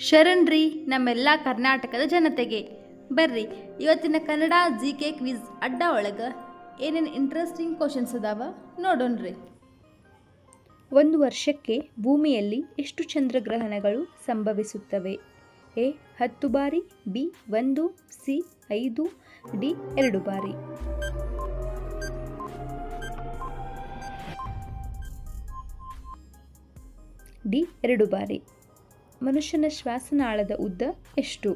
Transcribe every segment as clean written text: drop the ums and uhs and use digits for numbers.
ಶರಣ್ರಿ ನಮ್ಮೆಲ್ಲ ಕರ್ನಾಟಕದ ಜನತೆಗೆ. ಬರ್ರಿ ಇವತ್ತಿನ ಕನ್ನಡ GK ಕ್ವಿಜ್ ಅಡ್ಡ ಒಳಗೆ ಏನೇನು ಇಂಟ್ರೆಸ್ಟಿಂಗ್ ಕ್ವಶನ್ಸ್ ಅದಾವ ನೋಡೋಣ್ರಿ. ಒಂದು ವರ್ಷಕ್ಕೆ ಭೂಮಿಯಲ್ಲಿ ಎಷ್ಟು ಚಂದ್ರಗ್ರಹಣಗಳು ಸಂಭವಿಸುತ್ತವೆ? ಎ 10 ಬಾರಿ, ಬಿ 1, ಸಿ 5, ಡಿ 2 ಬಾರಿ. ಡಿ 2 ಬಾರಿ. ಮನುಷ್ಯನ ಶ್ವಾಸನಾಳದ ಉದ್ದ ಎಷ್ಟು?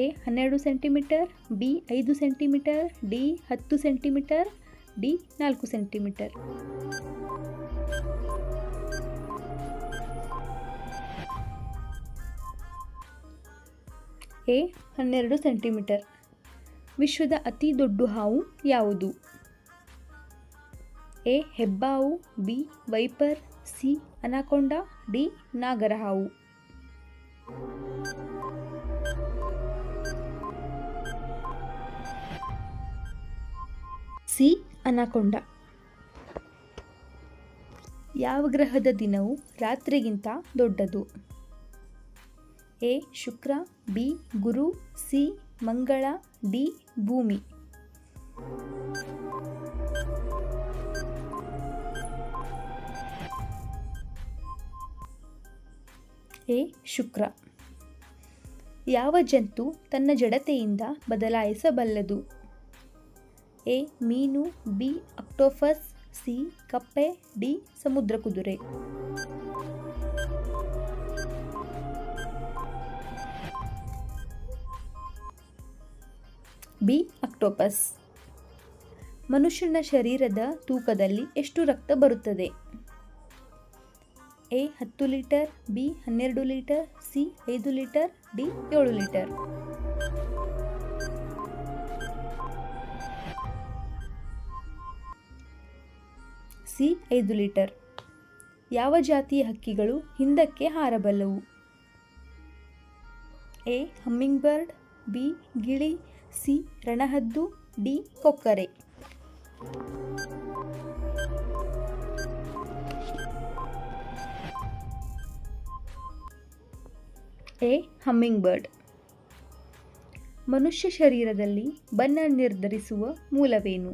A 12 centimetre, B 5 centimetre, D 10 centimetre, D 4 centimetre. A 12 centimetre. ವಿಶ್ವದ ಅತಿ ದೊಡ್ಡ ಹಾವು ಯಾವುದು? ಎ ಹೆಬ್ಬಾವು, B viper, C anaconda, D ನಾಗರಹಾವು. C anaconda. ಯಾವ ಗ್ರಹದ ದಿನವು ರಾತ್ರಿಗಿಂತ ದೊಡ್ಡದು? ಎ ಶುಕ್ರ, ಬಿ ಗುರು, ಸಿ ಮಂಗಳ, ಡಿ ಭೂಮಿ. ಎ ಶುಕ್ರ. ಯಾವ ಜಂತು ತನ್ನ ಜಡತೆಯಿಂದ ಬದಲಾಯಿಸಬಲ್ಲದು? ಎ ಮೀನು, ಬಿ ಆಕ್ಟೋಪಸ್, ಸಿ ಕಪ್ಪೆ, ಡಿ ಸಮುದ್ರ ಕುದುರೆ. B octopus. ಮನುಷ್ಯನ ಶರೀರದ ತೂಕದಲ್ಲಿ ಎಷ್ಟು ರಕ್ತ ಬರುತ್ತದೆ? A 10 litre, B 12 litre, C 5 litre, D 7 litre. C 5 litre. ಯಾವ ಜಾತಿಯ ಹಕ್ಕಿಗಳು ಹಿಂದಕ್ಕೆ ಹಾರಬಲ್ಲವು? ಎ ಹಮ್ಮಿಂಗ್ ಬರ್ಡ್, ಬಿ ಗಿಳಿ, ಸಿ ರಣಹದ್ದು, ಡಿ ಕೊಕ್ಕರೆ. A hummingbird. ಮನುಷ್ಯ ಶರೀರದಲ್ಲಿ ಬಣ್ಣ ನಿರ್ಧರಿಸುವ ಮೂಲವೇನು?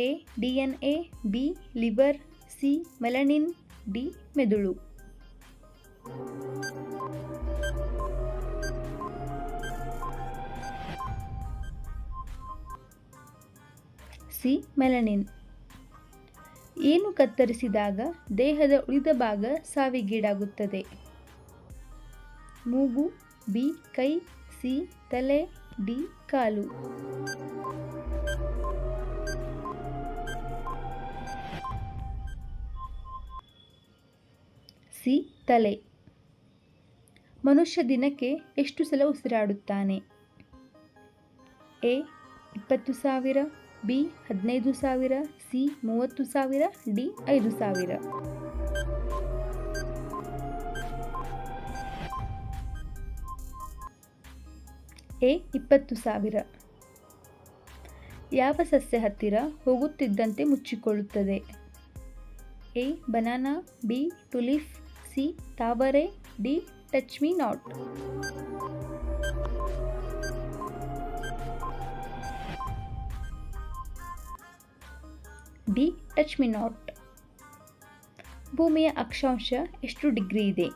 A DNA, B liver, C melanin, D ಮೆದುಳು. C melanin. ಏನು ಕತ್ತರಿಸಿದಾಗ ದೇಹದ ಉಳಿದ ಭಾಗ ಸಾವಿಗೀಡಾಗುತ್ತದೆ? ಮೂಗು, ಬಿ ಕೈ, ಸಿ ತಲೆ, ಡಿ ಕಾಲು. ಸಿ ತಲೆ. ಮನುಷ್ಯ ದಿನಕ್ಕೆ ಎಷ್ಟು ಸಲ ಉಸಿರಾಡುತ್ತಾನೆ? A 20,000, B 15,000, C 30,000, D 5,000. A 20,000. ಯಾವ ಸಸ್ಯ ಹತ್ತಿರ ಹೋಗುತ್ತಿದ್ದಂತೆ ಮುಚ್ಚಿಕೊಳ್ಳುತ್ತದೆ? A banana, B tulip, C ತಾವರೆ, D touch me not. D touch me not. ಭೂಮಿಯ ಅಕ್ಷಾಂಶ ಎಷ್ಟು ಡಿಗ್ರಿ ಇದೆ?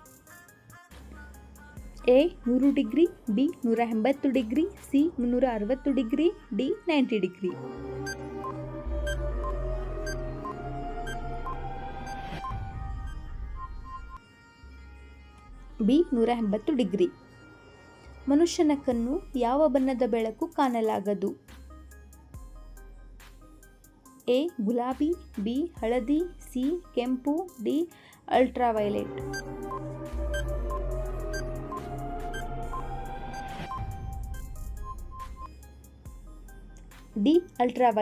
A 100 degree, B 180 degree, C 360 degree, D 90 degree. B 180 degree. ಮನುಷ್ಯನ ಕಣ್ಣು ಯಾವ ಬಣ್ಣದ ಬೆಳಕು ಕಾಣಲಾಗದು? ಎ ಗುಲಾಬಿ, ಬಿ ಹಳದಿ, ಸಿ ಕೆಂಪು, ಡಿ ಅಲ್ಟ್ರಾವೈಲೆಟ್. D ultraviolet.